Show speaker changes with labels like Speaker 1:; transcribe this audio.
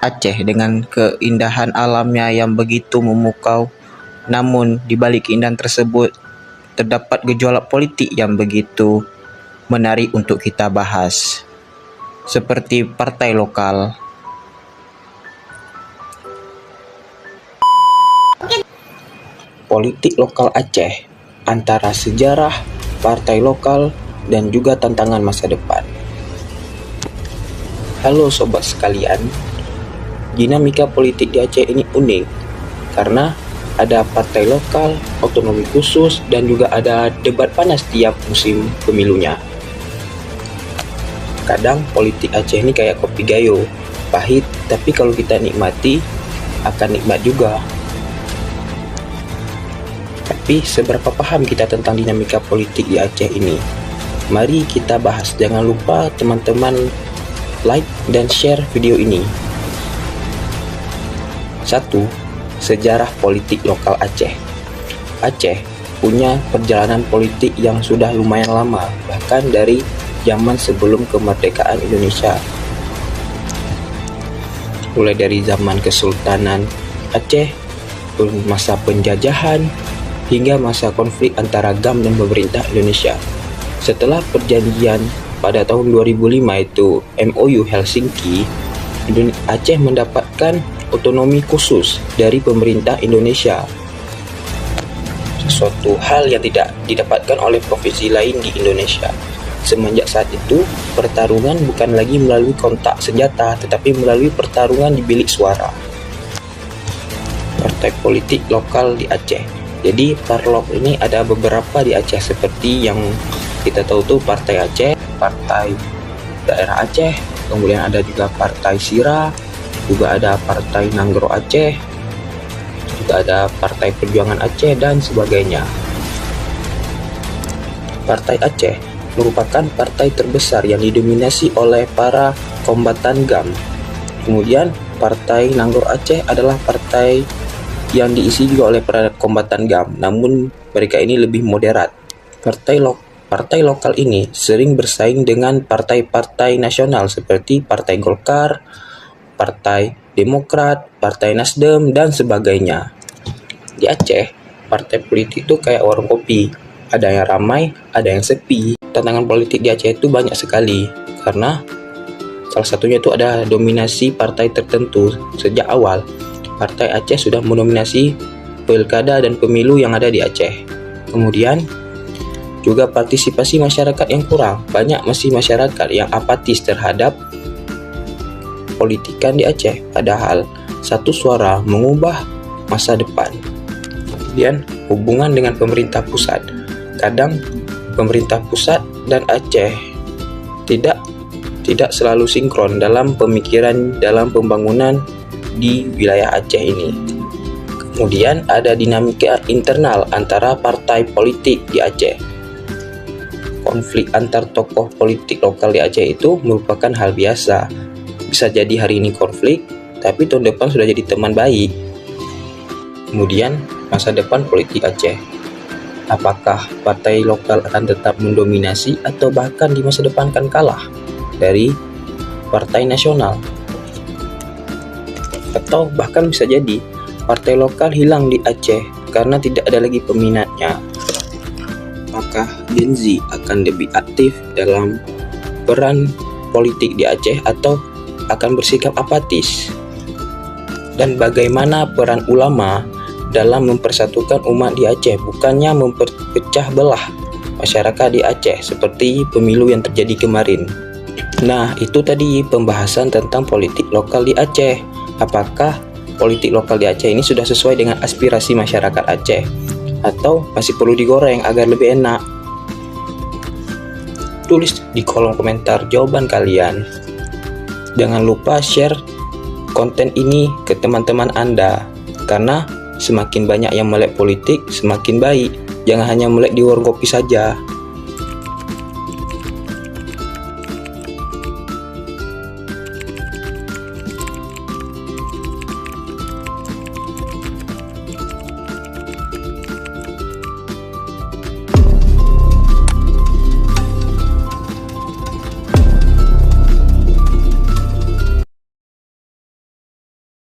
Speaker 1: Aceh dengan keindahan alamnya yang begitu memukau. Namun di balik keindahan tersebut terdapat gejolak politik yang begitu menarik untuk kita bahas. Seperti partai lokal. Politik lokal Aceh antara sejarah, partai lokal, dan juga tantangan masa depan. Halo sobat sekalian, dinamika politik di Aceh ini unik karena ada partai lokal, otonomi khusus, dan juga ada debat panas tiap musim pemilunya. Kadang politik Aceh ini kayak kopi gayo, pahit, tapi kalau kita nikmati akan nikmat juga. Tapi seberapa paham kita tentang dinamika politik di Aceh ini? Mari kita bahas. Jangan lupa teman-teman like dan share video ini. 1. Sejarah politik lokal Aceh. Aceh punya perjalanan politik yang sudah lumayan lama, bahkan dari zaman sebelum kemerdekaan Indonesia. Mulai dari zaman Kesultanan Aceh, masa penjajahan, hingga masa konflik antara GAM dan pemerintah Indonesia. Setelah perjanjian pada tahun 2005 itu MOU Helsinki, Aceh mendapatkan otonomi khusus dari pemerintah Indonesia. Sesuatu hal yang tidak didapatkan oleh provinsi lain di Indonesia. Semenjak saat itu, pertarungan bukan lagi melalui kontak senjata, tetapi melalui pertarungan di bilik suara. Partai politik lokal di Aceh. Jadi Parlok ini ada beberapa di Aceh, seperti yang kita tahu tuh Partai Aceh, Partai Daerah Aceh, kemudian ada juga Partai Sira, juga ada Partai Nanggro Aceh, juga ada Partai Perjuangan Aceh, dan sebagainya. Partai Aceh merupakan partai terbesar yang didominasi oleh para kombatan GAM. Kemudian Partai Nanggro Aceh adalah partai yang diisi juga oleh para kombatan GAM, namun mereka ini lebih moderat. Partai lokal ini sering bersaing dengan partai-partai nasional seperti Partai Golkar, Partai Demokrat, Partai Nasdem, dan sebagainya. Di Aceh, partai politik itu kayak warung kopi, ada yang ramai, ada yang sepi. Tantangan politik di Aceh itu banyak sekali, karena salah satunya itu ada dominasi partai tertentu. Sejak awal Partai Aceh sudah mendominasi pilkada dan pemilu yang ada di Aceh. Kemudian juga partisipasi masyarakat yang kurang. Banyak masih masyarakat yang apatis terhadap politikan di Aceh. Padahal satu suara mengubah masa depan. Kemudian hubungan dengan pemerintah pusat. Kadang pemerintah pusat dan Aceh tidak selalu sinkron dalam pemikiran dalam pembangunan di wilayah Aceh ini. Kemudian ada dinamika internal antara partai politik di Aceh. Konflik antar tokoh politik lokal di Aceh itu merupakan hal biasa. Bisa jadi hari ini konflik, tapi tahun depan sudah jadi teman baik. Kemudian masa depan politik Aceh. Apakah partai lokal akan tetap mendominasi atau bahkan di masa depan akan kalah dari partai nasional? Atau bahkan bisa jadi partai lokal hilang di Aceh karena tidak ada lagi peminatnya. Apakah Gen Z akan lebih aktif dalam peran politik di Aceh atau akan bersikap apatis? Dan bagaimana peran ulama dalam mempersatukan umat di Aceh, bukannya memperpecah belah masyarakat di Aceh seperti pemilu yang terjadi kemarin? Nah, itu tadi pembahasan tentang politik lokal di Aceh. Apakah politik lokal di Aceh ini sudah sesuai dengan aspirasi masyarakat Aceh? Atau masih perlu digoreng agar lebih enak? Tulis di kolom komentar jawaban kalian. Jangan lupa share konten ini ke teman-teman Anda, karena semakin banyak yang melek politik, semakin baik. Jangan hanya melek di warung kopi saja.